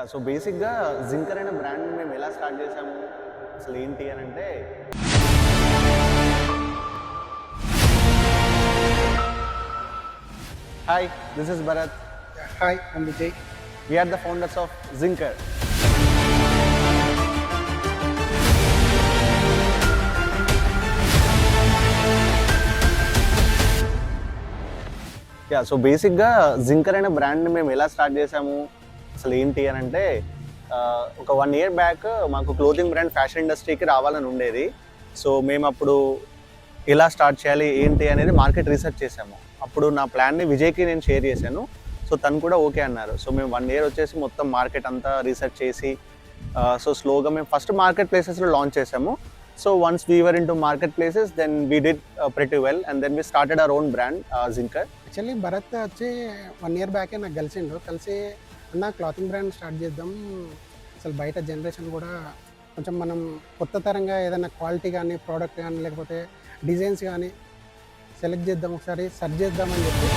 So బేసిక్‌గా Zinker అనే బ్రాండ్‌ని మేము ఎలా స్టార్ట్ చేసాము, అసలు ఏంటి అని అంటే hi, this is Bharat. Hi, I'm Vijay. We are the founders of Zinker. So బేసిక్‌గా జింకర్ అనే బ్రాండ్‌ని మేము ఎలా స్టార్ట్ చేసాము, అసలు ఏంటి అని అంటే ఒక 1 year బ్యాక్ మాకు క్లోతింగ్ బ్రాండ్ ఫ్యాషన్ ఇండస్ట్రీకి రావాలని ఉండేది. సో మేము అప్పుడు ఎలా స్టార్ట్ చేయాలి ఏంటి అనేది మార్కెట్ రీసెర్చ్ చేసాము. అప్పుడు నా ప్లాన్ని విజయ్కి నేను షేర్ చేశాను. సో తను కూడా ఓకే అన్నారు. సో మేము 1 year వచ్చేసి మొత్తం మార్కెట్ అంతా రీసెర్చ్ చేసి సో స్లోగా మేము ఫస్ట్ మార్కెట్ ప్లేసెస్లో లాంచ్ చేసాము. So once we were into market places then we did pretty well and then we started our own brand Zinker. Actually Bharat వచ్చి 1 year బ్యాకే నాకు కలిసి అన్న క్లాతింగ్ బ్రాండ్ స్టార్ట్ చేద్దాం. అసలు బయట జనరేషన్ కూడా కొంచెం మనం కొత్త తరంగా ఏదైనా క్వాలిటీ కానీ ప్రోడక్ట్ కానీ లేకపోతే డిజైన్స్ కానీ సెలెక్ట్ చేద్దాం, ఒకసారి సెర్చ్ చేద్దామని చెప్పి